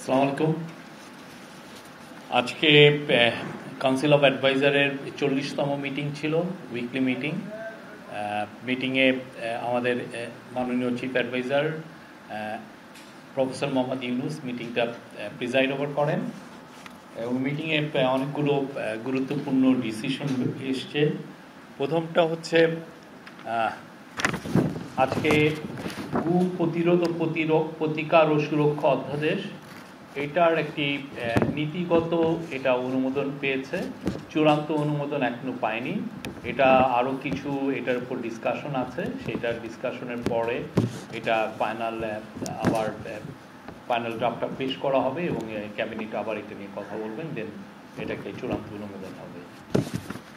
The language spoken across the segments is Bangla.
আসসালামু আলাইকুম। আজকে কাউন্সিল অফ অ্যাডভাইজারের 40তম মিটিং ছিল, উইকলি মিটিং। মিটিংয়ে আমাদের মাননীয় chief adviser professor Mohammad Yunus মিটিংটা প্রিজাইড ওভার করেন এবং মিটিংয়ে অনেকগুলো গুরুত্বপূর্ণ ডিসিশন এসছে। প্রথমটা হচ্ছে আজকে গুম প্রতিরোধ ও প্রতিকার ও সুরক্ষা অধ্যাদেশ, এটার একটি নীতিগত অনুমোদন পেয়েছে। চূড়ান্ত অনুমোদন এখনো পায়নি। এটা আরও কিছু এটার উপর ডিসকাশন আছে, সেটার ডিসকাশনের পরে এটা ফাইনাল ড্রাফটটা পেশ করা হবে এবং ক্যাবিনেট আবার এটা নিয়ে কথা বলবেন, দেন এটাকে চূড়ান্ত অনুমোদন হবে।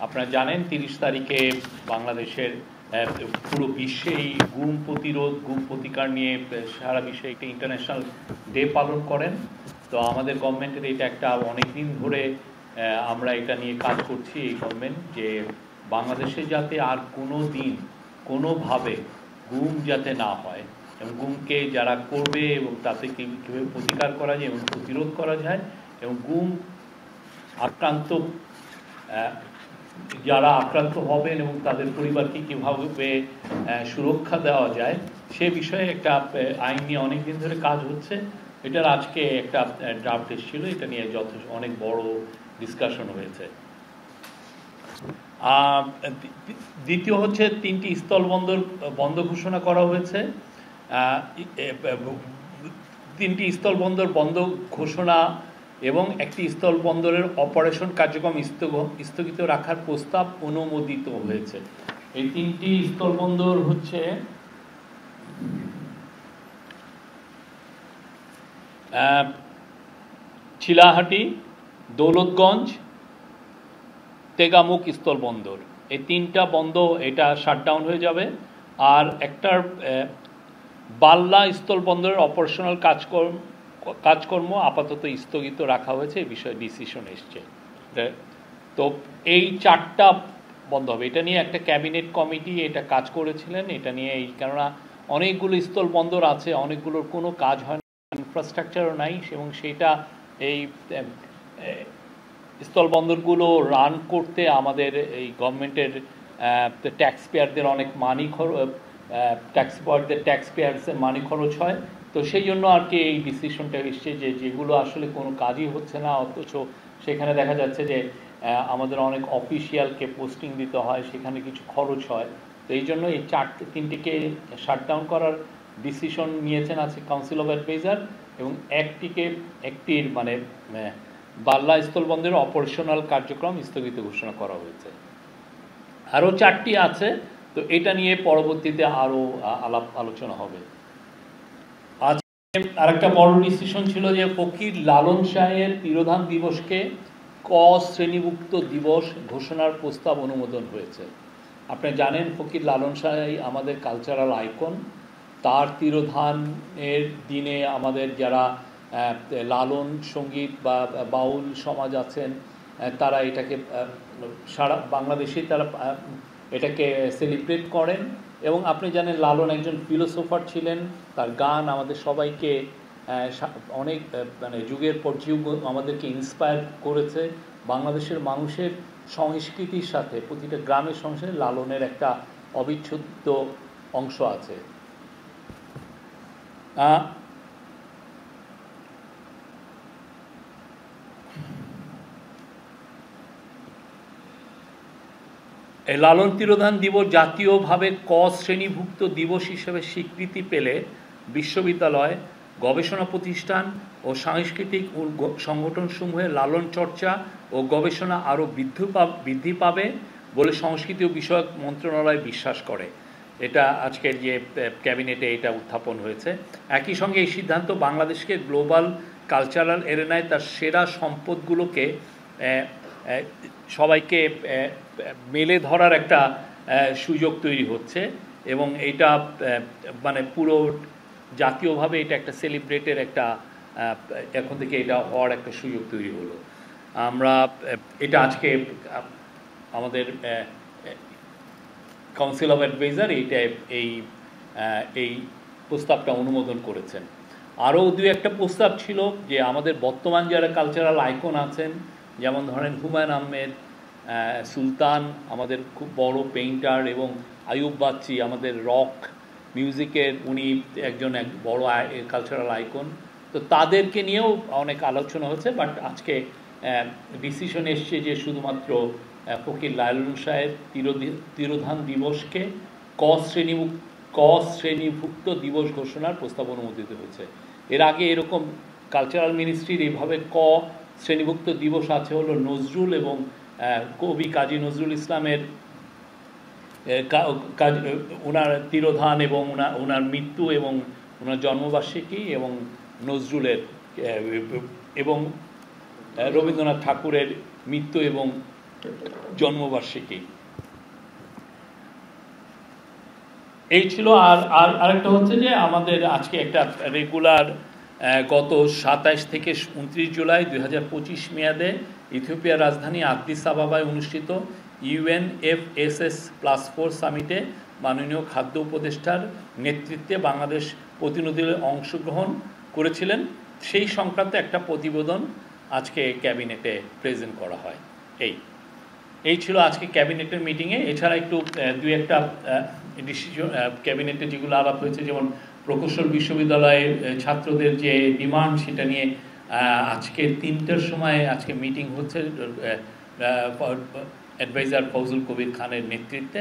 আপনারা জানেন 30 তারিখে বাংলাদেশের পুরো বিশ্বেই গুম প্রতিরোধ, গুম প্রতিকার নিয়ে সারা বিশ্বে একটা ইন্টারন্যাশনাল ডে পালন করেন। তো আমাদের গভর্নমেন্টের এটা একটা অনেক দিন ধরে আমরা এটা নিয়ে কাজ করছি, এই গভর্নমেন্ট, যে বাংলাদেশে যাতে আর কোনো দিন কোনোভাবে গুম যাতে না হয় এবং গুমকে যারা করবে এবং তাতে কীভাবে প্রতিকার করা যায় এবং প্রতিরোধ করা যায় এবং গুম আক্রান্ত যারা আক্রান্ত হবেন এবং তাদের পরিবারকে কীভাবে সুরক্ষা দেওয়া যায় সে বিষয়ে একটা আইন নিয়ে অনেক দিন ধরে কাজ হচ্ছে। এটার আজকে একটা ড্রাফট এসেছিল, এটা নিয়ে অনেক বড় ডিসকাশন হয়েছে। দ্বিতীয় হচ্ছে 3টি স্থলবন্দর বন্ধ ঘোষণা করা হয়েছে। 3টি স্থলবন্দর বন্ধ ঘোষণা এবং একটি স্থলবন্দরের অপারেশন কার্যক্রম স্থগিত রাখার প্রস্তাব অনুমোদিত হয়েছে। এই 3টি স্থলবন্দর হচ্ছে চিলাহাটি, দৌলতগঞ্জ, তেগামুখ স্থলবন্দর। এই 3টা বন্ধ, এটা শাটডাউন হয়ে যাবে। আর একটার বাল্লা স্থলবন্দরের অপারেশনাল কাজকর্ম আপাতত স্থগিত রাখা হয়েছে, এই বিষয়ে ডিসিশন এসছে। তো এই 4টা বন্ধ হবে। এটা নিয়ে একটা ক্যাবিনেট কমিটি এটা কাজ করেছিলেন, এটা নিয়ে কেননা অনেকগুলো স্থলবন্দর আছে, অনেকগুলোর কোনো কাজ হয় না, ইনফ্রাস্ট্রাকচারও নাই এবং সেটা এই স্থলবন্দরগুলো রান করতে আমাদের এই গভর্নমেন্টের ট্যাক্স পেয়ারদের অনেক ট্যাক্স পেয়ার্সের মানি খরচ হয়। তো সেই জন্য আর কি এই ডিসিশনটা এসছে যে যেগুলো আসলে কোনো কাজই হচ্ছে না, অথচ সেখানে দেখা যাচ্ছে যে আমাদের অনেক অফিসিয়ালকে পোস্টিং দিতে হয়, সেখানে কিছু খরচ হয়। তো এই জন্য এই 3টিকে শাটডাউন করার ডিসিশন নিয়েছেন আছে কাউন্সিল অফ অ্যাডভাইজার এবং একটির বাল্লা স্থলবন্দরের অপারেশনাল কার্যক্রম স্থগিত ঘোষণা করা হয়েছে। আরও 4টি আছে, তো এটা নিয়ে পরবর্তীতে আরও আলোচনা হবে। আজকে আরেকটা বড় ডিসিশন ছিল যে ফকির লালন শাহের তিরোধান দিবসকে ক শ্রেণীভুক্ত দিবস ঘোষণার প্রস্তাব অনুমোদন হয়েছে। আপনি জানেন ফকির লালন শাহ আমাদের কালচারাল আইকন। তার তিরোধানের দিনে আমাদের যারা লালন সঙ্গীত বা বাউল সমাজ আছেন তারা এটাকে সারা বাংলাদেশে তারা এটাকে সেলিব্রেট করেন। এবং আপনি জানেন লালন একজন ফিলোসোফার ছিলেন, তার গান আমাদের সবাইকে অনেক যুগের পর যুগ আমাদেরকে ইন্সপায়ার করেছে। বাংলাদেশের মানুষের সংস্কৃতির সাথে প্রতিটা গ্রামের সংস্কৃতি লালনের একটা অবিচ্ছেদ্য অংশ আছে। এই লালন তিরোধান দিবস জাতীয়ভাবে ক শ্রেণীভুক্ত দিবস হিসেবে স্বীকৃতি পেলে বিশ্ববিদ্যালয়, গবেষণা প্রতিষ্ঠান ও সাংস্কৃতিক সংগঠনসমূহে লালন চর্চা ও গবেষণা আরও বৃদ্ধি পাবে বলে সংস্কৃতি ও বিষয়ক মন্ত্রণালয় বিশ্বাস করে। এটা আজকের যে ক্যাবিনেটে এটা উত্থাপন হয়েছে। একই সঙ্গে এই সিদ্ধান্ত বাংলাদেশকে গ্লোবাল কালচারাল এরেনায় তার সেরা সম্পদগুলোকে সবাইকে মেলে ধরার একটা সুযোগ তৈরি হচ্ছে এবং এটা পুরো জাতীয়ভাবে এটা একটা সেলিব্রেটের একটা এখন থেকে এটা হওয়ার একটা সুযোগ তৈরি হলো। আমরা এটা আজকে আমাদের কাউন্সিল অফ অ্যাডভাইজার এই প্রস্তাবটা অনুমোদন করেছেন। আরও দু একটা প্রস্তাব ছিল যে আমাদের বর্তমান যারা কালচারাল আইকন আছেন, যেমন ধরেন হুমায়ুন আহমেদ, সুলতান আমাদের খুব বড় পেইন্টার, এবং আয়ুব বাচ্চি আমাদের রক মিউজিকের উনি একজন বড় কালচারাল আইকন, তো তাদেরকে নিয়েও অনেক আলোচনা হচ্ছে। বাট আজকে ডিসিশন এসছে যে শুধুমাত্র ফকির লায়লুন সাহেব তিরোধান দিবসকে ক শ্রেণীভুক্ত দিবস ঘোষণার প্রস্তাব অনুমোদিত হয়েছে। এর আগে এরকম কালচারাল মিনিস্ট্রির এইভাবে শ্রেণীভুক্ত দিবস আছে হলো নজরুল এবং কবি কাজী নজরুল ইসলামের ওনার তিরোধান এবং ওনার মৃত্যু এবং ওনার জন্মবার্ষিকী, এবং নজরুলের এবং রবীন্দ্রনাথ ঠাকুরের মৃত্যু এবং জন্মবার্ষিকী। এই ছিল। আর আরেকটা হচ্ছে যে আমাদের আজকে একটা রেগুলার গত 27 থেকে 29 জুলাই 2025 মেয়াদে ইথিওপিয়ার রাজধানী আদিস আবাবায় অনুষ্ঠিত UNFSS+4 সামিটে মাননীয় খাদ্য উপদেষ্টার নেতৃত্বে বাংলাদেশ প্রতিনিধিরা অংশগ্রহণ করেছিলেন। সেই সংক্রান্ত একটা প্রতিবেদন আজকে ক্যাবিনেটে প্রেজেন্ট করা হয়। এই ছিল আজকে ক্যাবিনেটের মিটিংয়ে। এছাড়া একটু দুই একটা ডিসিশন ক্যাবিনেটে যেগুলো আলাপ হয়েছে, যেমন প্রকৌশল বিশ্ববিদ্যালয়ের ছাত্রদের যে ডিমান্ড, সেটা নিয়ে আজকে 3টার সময় আজকে মিটিং হচ্ছে অ্যাডভাইজার ফজল কবির খানের নেতৃত্বে।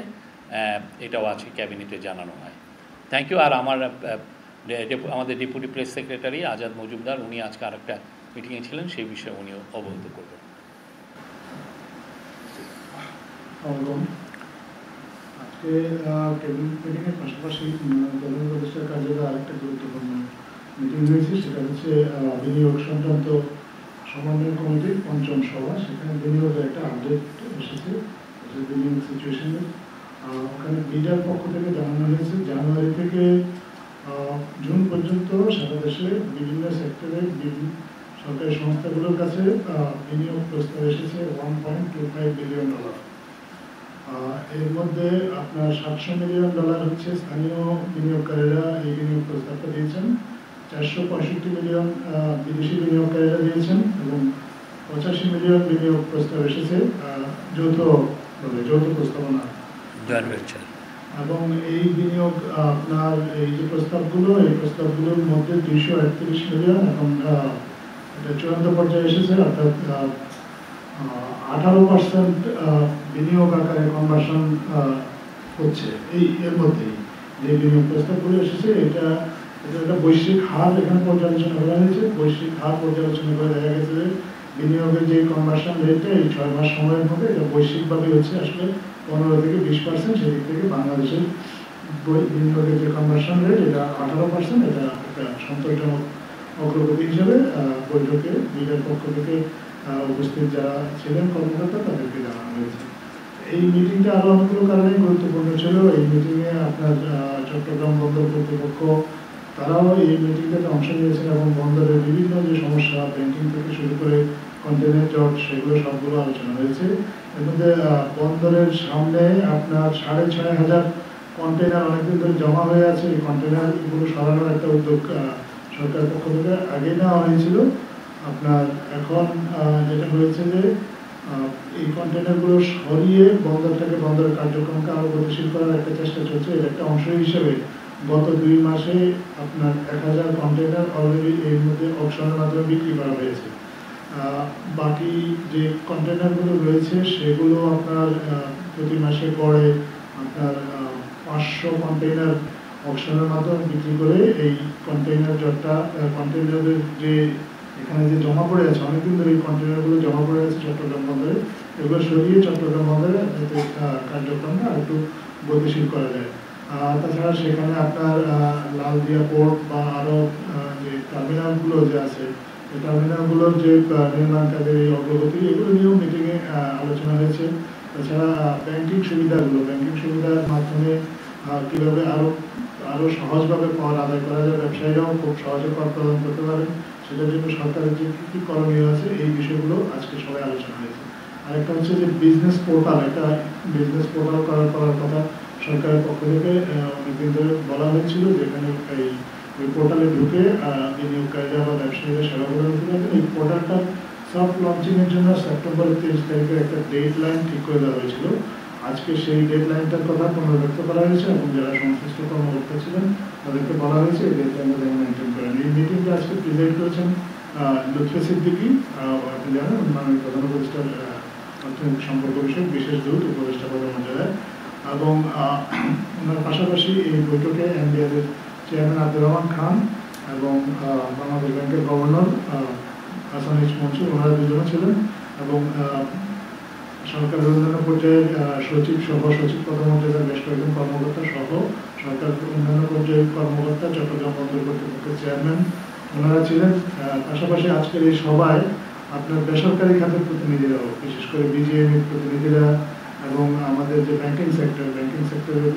এটাও আজকে ক্যাবিনেটে জানানো হয়। Thank you. আর আমাদের deputy press secretary Azad Majumdar, উনি আজকে আরেকটা মিটিংয়ে ছিলেন, সেই বিষয়ে উনিও অবহিত করবেন। আজকে ক্যাবিনেট মিটিংয়ের পাশাপাশি প্রধান উপদেষ্টার কার্যালয়ে আরেকটা গুরুত্বপূর্ণ মিটিং হয়েছে, সেটা হচ্ছে বিনিয়োগ সংক্রান্ত সমন্বয় কমিটির ৫ম সভা। সেখানে বিনিয়োগের একটা আপডেট এসেছে, বিনিয়োগ সিচুয়েশনের। ওখানে বিডার পক্ষ থেকে জানানো হয়েছে জানুয়ারি থেকে জুন পর্যন্ত সারা দেশে বিভিন্ন সেক্টরে সরকারি সংস্থাগুলোর কাছে বিনিয়োগ প্রস্তাব এসেছে $1.25 বিলিয়ন। এর মধ্যে আপনার $700 মিলিয়ন হচ্ছে স্থানীয় বিনিয়োগকারীরা এই বিনিয়োগ প্রস্তাবটা দিয়েছেন, 465 মিলিয়ন বিদেশি বিনিয়োগকারীরা দিয়েছেন, এবং 85 মিলিয়ন বিনিয়োগ প্রস্তাব এসেছে যৌথ প্রস্তাবনা। এবং এই বিনিয়োগ আপনার এই যে প্রস্তাবগুলোর মধ্যে 238 মিলিয়ন এখন এটা চূড়ান্ত পর্যায়ে এসেছে, অর্থাৎ 18% বিনিয়োগ আকারে কনভার্সন হচ্ছে। এর মধ্যেই যে বিনিয়োগ প্রস্তাবগুলো এসেছে, এটা একটা বৈশ্বিক হার এখানে পর্যালোচনা করা হয়েছে। বৈশ্বিক হার পর্যালোচনা করে দেখা গেছে যে বিনিয়োগের যে কনভার্সন রেটটা এই 6 মাস সময়ের মধ্যে এটা বৈশ্বিকভাবে হচ্ছে আসলে 15 থেকে 20%। সেদিক থেকে বাংলাদেশের বিনিয়োগের যে কনভার্সন রেট এটা 18%। এটা একটা সন্তোষজনক অগ্রগতি হিসাবে বৈঠকে বিডার পক্ষ থেকে উপস্থিত যারা ছিলেন কর্মকর্তা তাদেরকে জানানো হয়েছে। এই মিটিংটা আরো অনেকগুলো কারণে গুরুত্বপূর্ণ ছিল। এই মিটিংয়ে আপনার চট্টগ্রাম বন্দর কর্তৃপক্ষ তারাও এই মিটিংটাতে অংশ নিয়েছেন, এবং বন্দরের বিভিন্ন যে সমস্যা, ব্যাংকিং থেকে শুরু করে কন্টেনার জট, সেগুলো সবগুলো আলোচনা হয়েছে। এর মধ্যে বন্দরের সামনে আপনার 6,500 কন্টেনার অনেকদিন ধরে জমা হয়ে আছে। এই কন্টেনারগুলো সরানোর একটা উদ্যোগ সরকারের পক্ষ থেকে আগে নেওয়া হয়েছিল। আপনার এখন যেটা হয়েছে যে এই কন্টেনারগুলো সরিয়ে বন্দরের কার্যক্রমকে আরো গতিশীল করার একটা চেষ্টা চলছে। এর একটা অংশ হিসেবে গত 2 মাসে আপনার 1000 কন্টেনার অলরেডি এর মধ্যে অকশনের মাধ্যমে বিক্রি করা হয়েছে। বাকি যে কন্টেনারগুলো রয়েছে সেগুলো আপনার প্রতি মাসে পরে আপনার 500 কন্টেনার অকশনের মাধ্যমে বিক্রি করে এই কন্টেনারের যে এখানে যে জমা পড়ে আছে, অনেকদিন ধরে এই কন্টেনারগুলো জমা পড়ে আছে চট্টগ্রাম বন্দরে, এগুলো সরিয়ে চট্টগ্রাম বন্দরে কার্যক্রমটা একটু গতিশীল করা যায়। তাছাড়া সেখানে আপনার লালদিয়া পোর্ট বা আরও যে টার্মিনালগুলো যে আছে, এই টার্মিনালগুলোর যে নির্মাণ কাজের এই অগ্রগতি, এগুলো নিয়েও মিটিংয়ে আলোচনা হয়েছে। তাছাড়া ব্যাংকিং সুবিধার মাধ্যমে কীভাবে আরও সহজভাবে কর আদায় করা যায়, ব্যবসায়ীরাও খুব সহজে কর প্রদান করতে পারেন, সেটার জন্য সরকারের যে কী করণীয় আছে, এই বিষয়গুলো আজকে সবাই আলোচনা হয়েছে। আরেকটা হচ্ছে যে বিজনেস পোর্টাল করার কথা সরকারের পক্ষ থেকে অনেকদিন ধরে বলা হয়েছিল, যেখানে এই ওই পোর্টালে ঢুকে বিনিয়োগকারীরা বা ব্যবসায়ীরা সেবা প্রদান করতে পারবেন। এই পোর্টালটার সফট লঞ্চিংয়ের জন্য সেপ্টেম্বর 30 তারিখে একটা ডেড লাইন ঠিক করে দেওয়া হয়েছিল। আজকে সেই ডেড লাইনটার কথা পুনর্ব্যক্ত করা হয়েছে এবং যারা সংশ্লিষ্ট কর্মকর্তা ছিলেন তাদেরকে বলা হয়েছে এই ডেড লাইনটা যেন মেনটেন করেন। এই মিটিংটা আজকে প্রেসিডেন্ট করেছেন লুৎফে সিদ্দিকী, আপনি জানেন মাননীয় প্রধান উপদেষ্টার অর্থনৈতিক সম্পর্ক বিষয়ক বিশেষ দূত উপদেষ্টা পদমর্যাদায়। এবং ওনার পাশাপাশি এই বৈঠকে এনবিআরের চেয়ারম্যান আব্দুর রহমান খান এবং বাংলাদেশ ব্যাংকের গভর্নর হাসান এইচ মনসুর, ওনারা দুজনে ছিলেন। এবং সরকারের অন্যান্য পর্যায়ের সচিব সহ সচিব পদমর্যাদার বেশ কয়েকজন কর্মকর্তা সহ সরকার অন্যান্য পর্যায়ের কর্মকর্তা, চট্টগ্রাম বন্দর কর্তৃপক্ষের চেয়ারম্যান ওনারা ছিলেন। পাশাপাশি আজকের এই সভায় আপনার বেসরকারি খাতের প্রতিনিধিরাও, বিশেষ করে বিজিএমইর প্রতিনিধিরা এবং আমাদের যে ব্যাংকিং সেক্টরের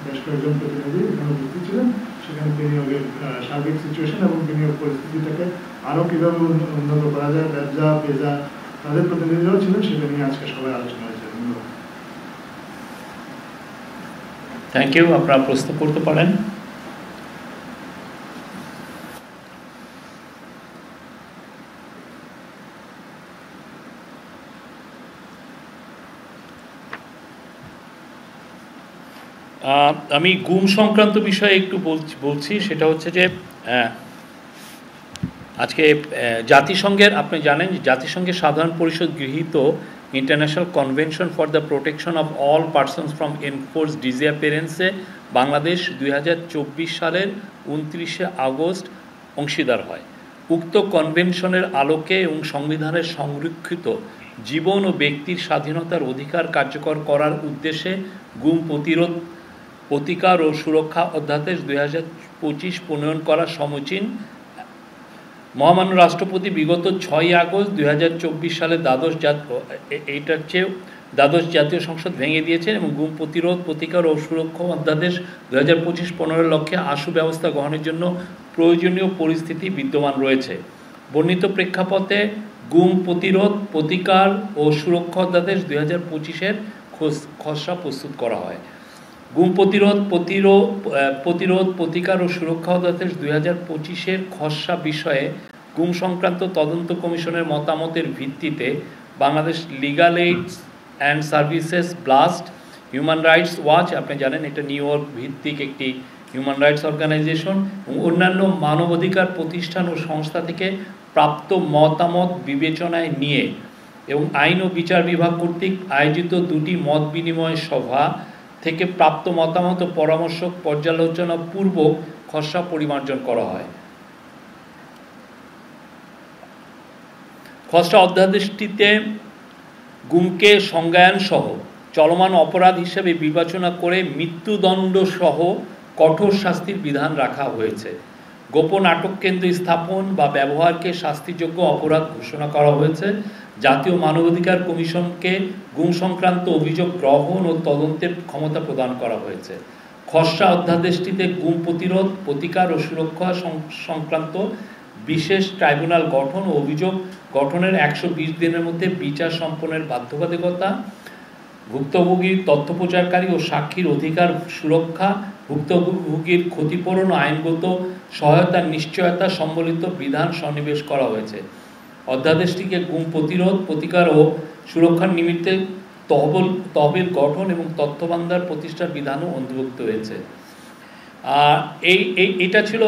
বেশ কয়েকজন প্রতিনিধি এখানে উপস্থিত ছিলেন। সেখানে বিনিয়োগের সার্বিক সিচুয়েশন এবং বিনিয়োগ পরিস্থিতিটাকে আরও কীভাবে উন্নত করা যায়, ব্যবসা পেজা তাদের প্রতিনিধিরাও ছিলেন, সেটা নিয়ে আজকে সবাই আলোচনা হয়েছে। ধন্যবাদ। Thank you. আপনারা প্রশ্ন করতে পারেন। আমি গুম সংক্রান্ত বিষয়ে একটু বলছি। সেটা হচ্ছে যে আজকে জাতিসংঘের, আপনি জানেন জাতিসংঘের সাধারণ পরিষদ গৃহীত international convention for the protection of all persons from enforce ডিসঅ্যাপিয়ারেন্সে বাংলাদেশ 2024 সালের 29শে আগস্ট অংশীদার হয়। উক্ত কনভেনশনের আলোকে এবং সংবিধানের সংরক্ষিত জীবন ও ব্যক্তির স্বাধীনতার অধিকার কার্যকর করার উদ্দেশ্যে গুম প্রতিরোধ, প্রতিকার ও সুরক্ষা অধ্যাদেশ 2025 প্রণয়ন করা সমীচীন। মহামান্য রাষ্ট্রপতি বিগত 6 আগস্ট 2024 সালে দ্বাদশ জাতীয় সংসদ ভেঙে দিয়েছেন এবং গুম প্রতিরোধ, প্রতিকার ও সুরক্ষা অধ্যাদেশ 2025 15 লক্ষ্যে আশু ব্যবস্থা গ্রহণের জন্য প্রয়োজনীয় পরিস্থিতি বিদ্যমান রয়েছে। বর্ণিত প্রেক্ষাপটে গুম প্রতিরোধ, প্রতিকার ও সুরক্ষা অধ্যাদেশ 2025-এর খসড়া প্রস্তুত করা হয়। গুম প্রতিরোধ, প্রতিকার ও সুরক্ষা অধ্যাদেশ 2025-এর খসড়া বিষয়ে গুম সংক্রান্ত তদন্ত কমিশনের মতামতের ভিত্তিতে Bangladesh legal AIDS and services, blast, human rights watch, আপনি জানেন এটা নিউ ইয়র্ক ভিত্তিক একটি হিউম্যান রাইটস অর্গানাইজেশন, এবং অন্যান্য মানবাধিকার প্রতিষ্ঠান ও সংস্থা থেকে প্রাপ্ত মতামত বিবেচনায় নিয়ে এবং আইন ও বিচার বিভাগ কর্তৃক আয়োজিত 2টি মত বিনিময় সভা থেকে প্রাপ্ত মতামত ও পরামর্শ পর্যালোচনা পূর্বক খসড়া পরিমার্জন করা হয়। খসড়া অধ্যাদেশটিতে গুমকে সংজ্ঞায়ন সহ চলমান অপরাধ হিসেবে বিবেচনা করে মৃত্যুদণ্ড সহ কঠোর শাস্তির বিধান রাখা হয়েছে। গোপন আটক কেন্দ্র স্থাপন বা ব্যবহারকে শাস্তিযোগ্য অপরাধ ঘোষণা করা হয়েছে। জাতীয় মানবাধিকার কমিশনকে গুম সংক্রান্ত অভিযোগ গ্রহণ ও তদন্তের ক্ষমতা প্রদান করা হয়েছে। খসড়া অধ্যাদেশটিতে গুম প্রতিরোধ, প্রতিকার ও সুরক্ষা সংক্রান্ত বিশেষ ট্রাইব্যুনাল গঠন ও অভিযোগ গঠনের 120 দিনের মধ্যে বিচার সম্পন্নের বাধ্যবাধকতা, ভুক্তভোগী, তথ্য প্রচারকারী ও সাক্ষীর অধিকার সুরক্ষা, ভুক্তভোগীর ক্ষতিপূরণ ও আইনগত সহায়তার নিশ্চয়তা সম্বলিত বিধান সন্নিবেশ করা হয়েছে। অধ্যাদেশটিকে গুম প্রতিরোধ, প্রতিকার ও সুরক্ষার নিমিত্তে তহবিল গঠন এবং তথ্য ভান্ডার প্রতিষ্ঠার বিধানও অন্তর্ভুক্ত হয়েছে। এটা ছিল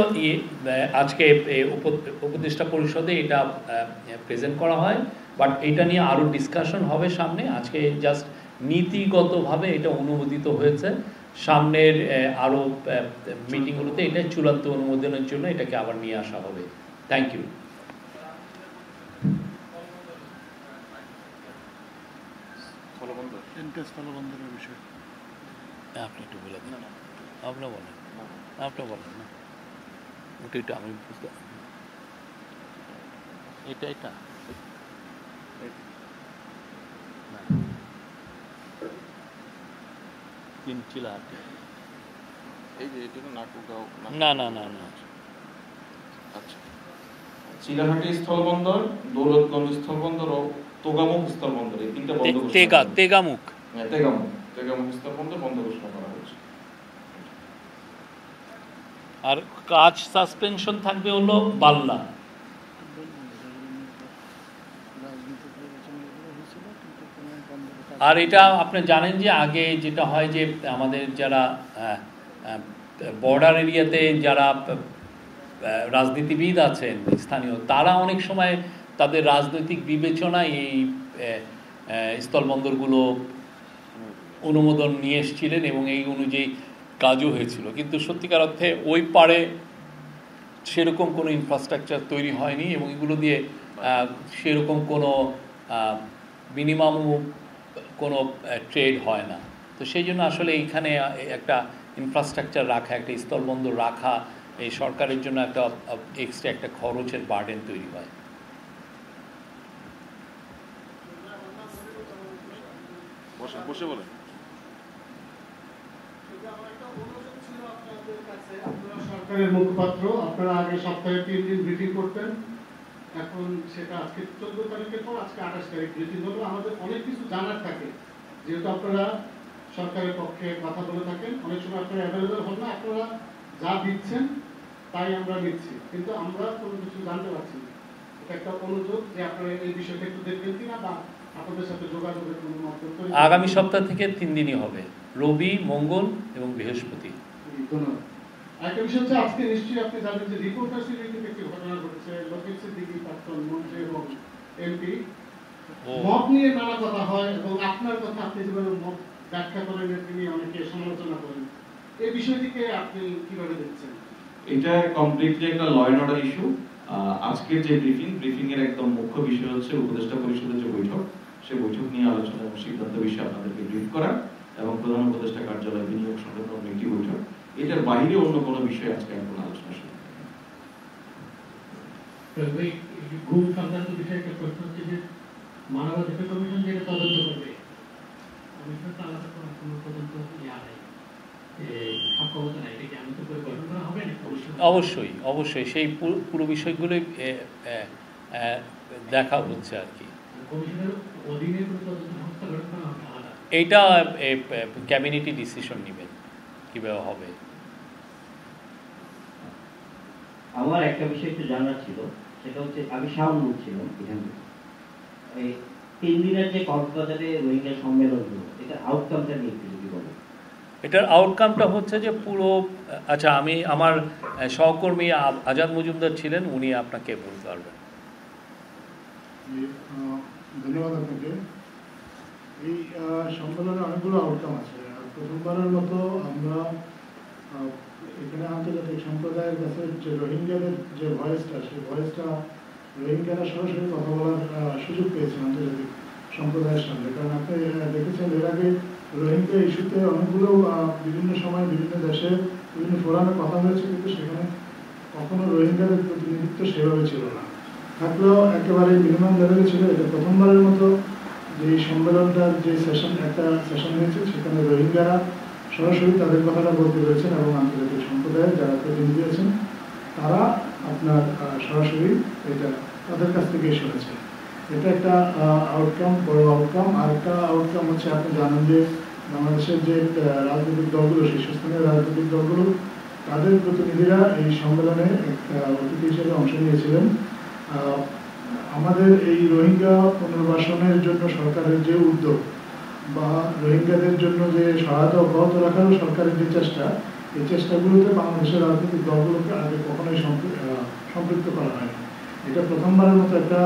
আজকে উপদেষ্টা পরিষদে এটা প্রেজেন্ট করা হয়, বাট এটা নিয়ে আরও ডিসকাশন হবে সামনে। আজকে জাস্ট নীতিগতভাবে এটা অনুমোদিত হয়েছে। সামনের আরও মিটিংগুলোতে এটা চূড়ান্ত অনুমোদনের জন্য এটাকে আবার নিয়ে আসা হবে। Thank you. আপনি একটু বলে দিন। আপনার বলেন না, ওটা আমি বুঝতে এটা চিলাহাটি, এই যে এটা নাটুগাঁও না। আচ্ছা, চিলাহাটি স্থলবন্দর, দৌলতগঞ্জ স্থলবন্দর ও তোগামুখ স্থলবন্দর, এই তিনটা বন্ধ তেগামুখ স্থলবন্দর বন্ধ ঘোষণা করা হয়েছে। আর কাজ সাসপেনশন থাকবে হলো বাল্লা। আর এটা আপনি জানেন যে আগে যেটা হয় যে আমাদের যারা বর্ডার এরিয়াতে যারা রাজনীতিবিদ আছেন স্থানীয়, তারা অনেক সময় তাদের রাজনৈতিক বিবেচনায় এই স্থলবন্দরগুলো অনুমোদন নিয়ে এসেছিলেন এবং এই অনুযায়ী কাজও হয়েছিল। কিন্তু সত্যিকার অর্থে ওই পারে সেরকম কোনো ইনফ্রাস্ট্রাকচার তৈরি হয়নি এবং এগুলো দিয়ে সেরকম কোনো মিনিমাম কোনো ট্রেড হয় না। তো সেই জন্য আসলে এইখানে একটা ইনফ্রাস্ট্রাকচার রাখা, একটা স্থলবন্দর রাখা এই সরকারের জন্য একটা এক্সট্রা একটা খরচের বার্ডেন তৈরি হয়। বসে বলেন। সরকারের মুখপাত্র, আপনারা আগে সপ্তাহে 3 দিন ব্রিফিং করতেন, এখন সেটা আজকে 14 তারিখের পর আজকে 28 তারিখ ব্রিফিং হলো। আমাদের অনেক কিছু জানার থাকে, যেহেতু আপনারা সরকারের পক্ষে কথা বলে থাকেন, অনেক সময় আপনারা অ্যাভেলেবল হন না, আপনারা যা দিচ্ছেন তাই আমরা নিচ্ছি, কিন্তু আমরা কোনো কিছু জানতে পারছি না। এটা একটা অনুরোধ যে আপনারা এই বিষয়টা একটু দেখবেন কিনা, বা আপনাদের সাথে যোগাযোগের কোনো মাধ্যম। আগামী সপ্তাহ থেকে 3 দিনই হবে, রবি, মঙ্গল এবং বৃহস্পতি। ধন্যবাদ। একটা বিষয় হচ্ছে, আজকে নিশ্চয়ই আপনি জানেন যে রিপোর্টার্স ইউনিটিতে একটি ঘটনা ঘটেছে। লতিফ সিদ্দিকী, প্রাক্তন মন্ত্রী এবং এমপি, মত নিয়ে নানা কথা হয় এবং আপনার কথা আপনি যেভাবে মত ব্যাখ্যা করেন তিনি অনেকে সমালোচনা করেন, এই বিষয়টিকে আপনি কিভাবে দেখছেন? এটা কমপ্লিটলি একটা ল এন্ড অর্ডার ইস্যু। আজকের যে ব্রিফিং এর একদম মুখ্য বিষয় হচ্ছে উপদেষ্টা পরিষদের যে বৈঠক, সেই বৈঠক নিয়ে আলোচনা এবং সিদ্ধান্ত বিষয়ে আপনাদেরকে ব্রিফ করা এবং প্রধান উপদেষ্টা কার্যালয় বিনিয়োগ সংক্রান্ত একটি বৈঠক। এটার বাইরে অন্য কোনো বিষয় আজকে এখন আলোচনা শুরু। ঘুম সংক্রান্ত বিষয়ে একটা প্রশ্ন হচ্ছে যে মানবাধিকার কমিশন যেটা তদন্ত করবে, কমিশন তো আলাদা কোনো তদন্ত নেই, সক্ষমতা নাই, এটা আমি তো পরিকল্পনা করা হবে না। অবশ্যই অবশ্যই সেই পুরো বিষয়গুলোই দেখা হচ্ছে আর কি। কমিশনের অধীনে কোনো তদন্ত সংস্থা গঠন করা হবে আলাদা? এইটা ক্যাবিনেটই ডিসিশন নেবেন কীভাবে হবে। আমার একটা বিষয় একটু জানার ছিল, সেটা হচ্ছে আমি শাওন বলছিলাম এখান থেকে। এই 3 দিনের যে কক্সবাজারে রোহিঙ্গা সম্মেলন হলো, এটা আউটকামটা নিয়ে একটু যদি বলেন। এটার আউটকামটা হচ্ছে যে পুরো, আচ্ছা আমি আমার সহকর্মী আজাদ মজুমদার ছিলেন, উনি আপনাকে বলতে পারবেন। ধন্যবাদ আপনাকে। এই সম্মেলনে অনেকগুলো আউটকাম আছে। প্রথমবারের মতো আমরা এখানে আন্তর্জাতিক সম্প্রদায়ের কাছে যে রোহিঙ্গাদের যে ভয়েসটা, সেই ভয়েসটা রোহিঙ্গারা সরাসরি কথা বলার সুযোগ পেয়েছেন আন্তর্জাতিক সম্প্রদায়ের সঙ্গে। কারণ আপনি দেখেছেন এর আগে রোহিঙ্গা ইস্যুতে অনেকগুলো বিভিন্ন সময় বিভিন্ন দেশে বিভিন্ন ফোরামে কথা হয়েছে, কিন্তু সেখানে কখনো রোহিঙ্গাদের প্রতিনিধিত্ব সেভাবে ছিল না, থাকলেও একেবারে মিনিমাম লেভেলে ছিল। এটা প্রথমবারের মতো যে সম্মেলনটার যে একটা সেশন হয়েছে, সেখানে রোহিঙ্গারা সরাসরি তাদের কথাটা বলতে পেরেছেন এবং আন্তর্জাতিক সম্প্রদায়ের যারা প্রতিনিধি আছেন তারা আপনার সরাসরি এটা তাদের কাছ থেকে শুনেছেন। এটা একটা আউটকাম, বড় আউটকাম। আরেকটা আউটকাম হচ্ছে, আপনি জানেন যে বাংলাদেশের যে রাজনৈতিক দলগুলো, শীর্ষস্থানীয় রাজনৈতিক দলগুলো, তাদের প্রতিনিধিরা এই সম্মেলনে অতিথি হিসেবে অংশ নিয়েছিলেন। আমাদের এই রোহিঙ্গা পুনর্বাসনের জন্য সরকারের যে উদ্যোগ বা রোহিঙ্গাদের জন্য যে সহায়তা অব্যাহত রাখারও সরকারের যে চেষ্টা, এই চেষ্টাগুলোতে বাংলাদেশের রাজনৈতিক দলগুলোকে আগে কখনোই সম্পৃক্ত করা হয়নি। এটা প্রথমবারের মতো একটা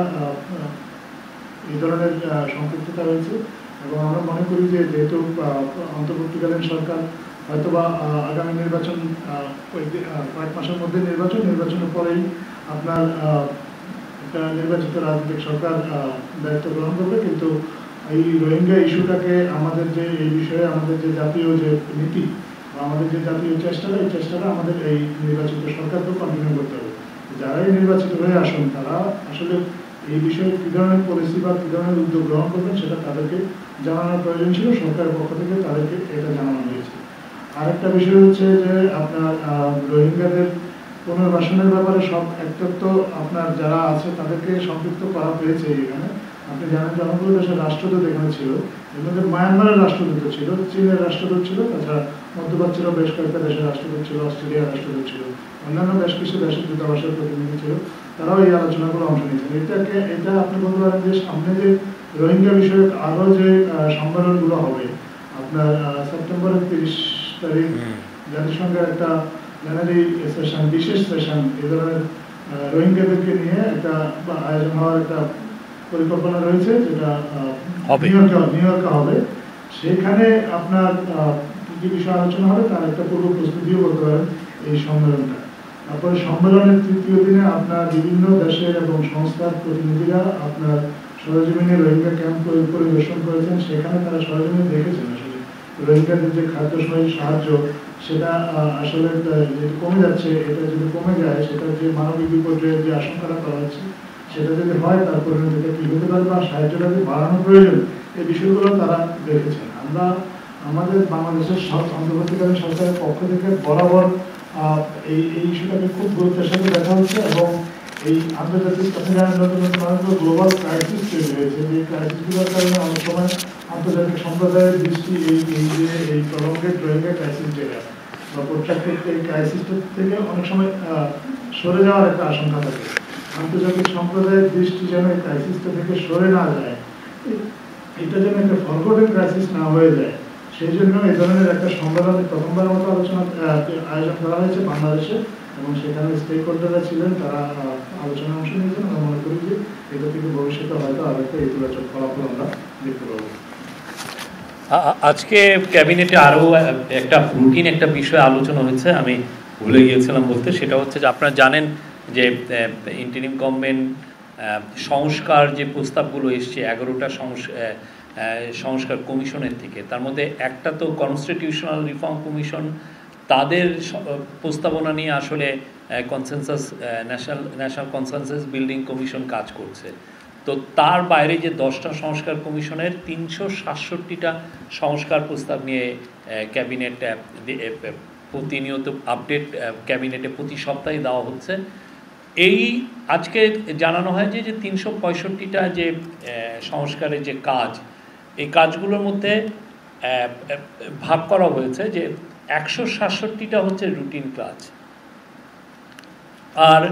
এই ধরনের সম্পৃক্ততা রয়েছে এবং আমরা মনে করি যে যেহেতু অন্তর্বর্তীকালীন সরকার হয়তোবা আগামী নির্বাচন, কয়েক মাসের মধ্যে নির্বাচনের পরেই আপনার একটা নির্বাচিত রাজনৈতিক সরকার দায়িত্ব গ্রহণ করবে, কিন্তু এই রোহিঙ্গা ইস্যুটাকে আমাদের যে এই বিষয়ে আমাদের যে জাতীয় যে নীতি বা আমাদের যে জাতীয় চেষ্টাটা, এই চেষ্টাটা আমাদের এই নির্বাচিত সরকারকেও কন্টিনিউ করতে হবে। যারাই নির্বাচিত হয়ে আসুন তারা আসলে এই বিষয়ে কী ধরনের পলিসি বা কী ধরনের উদ্যোগ গ্রহণ করবেন সেটা তাদেরকে জানানোর প্রয়োজন ছিল। সরকারের পক্ষ থেকে তাদেরকে এটা জানানো হয়েছে। আরেকটা বিষয় হচ্ছে যে আপনার রোহিঙ্গাদের পুনর্বাসনের ব্যাপারে সব একতত্ব আপনার যারা আছে তাদেরকে সম্পৃক্ত করা হয়েছে। এখানে আপনি জানেন যে অনেকগুলো দেশের রাষ্ট্রদূত এখানে ছিল, এর মধ্যে মায়ানমারের রাষ্ট্রদূত ছিল, চীনের রাষ্ট্রদূত ছিল, তাছাড়া মধ্যপ্রাচ্যেরও বেশ কয়েকটা দেশের রাষ্ট্রদূত ছিল, অস্ট্রেলিয়ার রাষ্ট্রদূত ছিল, অন্যান্য বেশ কিছু দেশের দূতাবাসের প্রতিনিধি ছিল, তারাও এই আলোচনাগুলো অংশ নিয়েছেন। এটা আপনি বলতে পারেন যে সামনে যে রোহিঙ্গা বিষয়ক আরও যে সম্মেলনগুলো হবে, আপনার সেপ্টেম্বরের 30 তারিখ জাতিসংঘের একটা জেনারেলি সেশন, বিশেষ সেশন এই ধরনের রোহিঙ্গাদেরকে নিয়ে একটা আয়োজন হওয়ার একটা পরিকল্পনা রয়েছে, যেটা নিউ ইয়র্কে হবে। সেখানে আপনার কি কি বিষয় আলোচনা হবে তার একটা পূর্ব প্রস্তুতিও করতে পারেন এই সম্মেলনটা। তারপরে সম্মেলনের তৃতীয় দিনে আপনার বিভিন্ন দেশের এবং সংস্থার প্রতিনিধিরা আপনার সরেজমিনে রোহিঙ্গা ক্যাম্প পরিদর্শন করেছেন। সেখানে তারা সরেজমিনে দেখেছেন আসলে রোহিঙ্গাদের যে খাদ্য সাহায্য সেটা আসলে কমে যাচ্ছে। এটা যদি কমে যায়, সেটা যে মানবিক বিপর্যয়ের যে আশঙ্কাটা করা হচ্ছে সেটা যদি হয়, তার পরিণতিটা কি হতে পারে বা সাহায্যটা যদি বাড়ানো প্রয়োজন, এই বিষয়গুলো তারা দেখেছেন। আমরা আমাদের বাংলাদেশের অন্তর্বর্তীকালীন সরকারের পক্ষ থেকে বরাবর এই ইস্যুটাকে খুব গুরুত্বের সাথে দেখা হচ্ছে এবং এই আন্তর্জাতিক নতুন গ্লোবাল ক্রাইসিস তৈরি হয়েছে, যে ক্রাইসিসগুলোর কারণে অনেক সময় আন্তর্জাতিক সম্প্রদায়ের দৃষ্টি এই প্রলঙ্গেড রোহিঙ্গা ক্রাইসিস যেটা বা প্রট্রাক্টেড এই ক্রাইসিসটা থেকে অনেক সময় সরে যাওয়ার একটা আশঙ্কা থাকে। আন্তর্জাতিক সম্প্রদায়ের দৃষ্টি যেন এই ক্রাইসিসটা থেকে সরে না যায়, এটা যেন একটা ফরগটেড ক্রাইসিস না হয়ে যায়, সেই জন্য এই ধরনের একটা সম্মেলনের প্রথমবার মতো আয়োজন করা হয়েছে বাংলাদেশে এবং সেখানে স্টেক হোল্ডাররা ছিলেন, তারা আলোচনায় অংশ নিয়েছেন। আমরা মনে করি যে এটা থেকে ভবিষ্যতে হয়তো আরো একটা ইতিবাচক ফলাফল আমরা দেখতে পাবো। আজকে ক্যাবিনেটে আরও একটা বিষয় আলোচনা হয়েছে, আমি ভুলে গিয়েছিলাম বলতে। সেটা হচ্ছে যে আপনারা জানেন যে ইন্টারিম গভর্নমেন্ট সংস্কার যে প্রস্তাবগুলো এসছে 11টা সংস্কার কমিশনের থেকে, তার মধ্যে একটা তো কনস্টিটিউশনাল রিফর্ম কমিশন, তাদের প্রস্তাবনা নিয়ে আসলে consensus national consensus building commission কাজ করছে। তো তার বাইরে যে 10টা সংস্কার কমিশনের 367টা সংস্কার প্রস্তাব নিয়ে ক্যাবিনেট প্রতিনিয়ত আপডেট ক্যাবিনেটে প্রতি সপ্তাহে দেওয়া হচ্ছে। এই আজকে জানানো হয় যে 365টা যে সংস্কারের যে কাজ, এই কাজগুলোর মধ্যে ভাগ করা হয়েছে যে 167টা হচ্ছে রুটিন কাজ, আর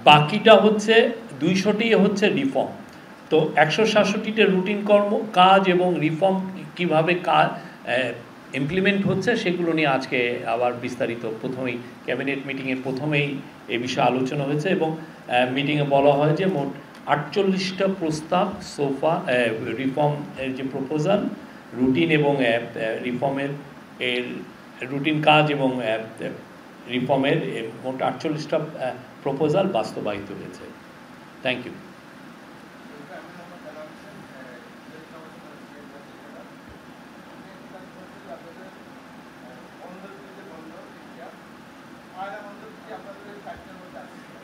বাকিটা হচ্ছে 200টি হচ্ছে রিফর্ম। তো 167টা রুটিন কাজ এবং রিফর্ম কিভাবে ইমপ্লিমেন্ট হচ্ছে সেগুলো নিয়ে আজকে আবার বিস্তারিত প্রথমেই ক্যাবিনেট মিটিংয়ের প্রথমেই এ বিষয়ে আলোচনা হয়েছে এবং মিটিংয়ে বলা হয় যে মোট 48টা প্রস্তাব রিফর্ম এর যে প্রপোজাল, রুটিন এবং রিফর্মের রুটিন কাজ এবং রিফর্মের মোট 48টা প্রপোজাল বাস্তবায়িত হয়েছে। Thank you.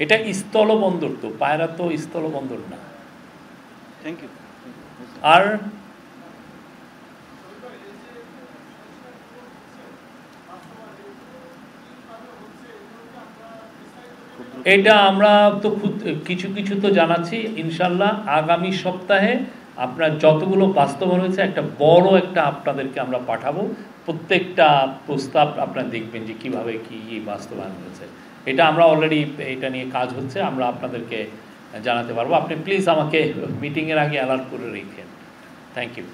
এটা স্থলবন্দর, তো পায়রা তো স্থলবন্দর না। Thank you. আর এটা আমরা তো কিছু তো জানাচ্ছি, ইনশাল্লাহ আগামী সপ্তাহে আপনার যতগুলো বাস্তবায়ন হয়েছে একটা বড় একটা আপনাদেরকে আমরা পাঠাবো। প্রত্যেকটা প্রস্তাব আপনারা দেখবেন যে কিভাবে কি বাস্তবায়ন হয়েছে। এটা আমরা অলরেডি এটা নিয়ে কাজ হচ্ছে, আমরা আপনাদেরকে জানাতে পারবো। আপনি প্লিজ আমাকে মিটিংয়ের আগে অ্যালার্ট করে রেখেন। Thank you.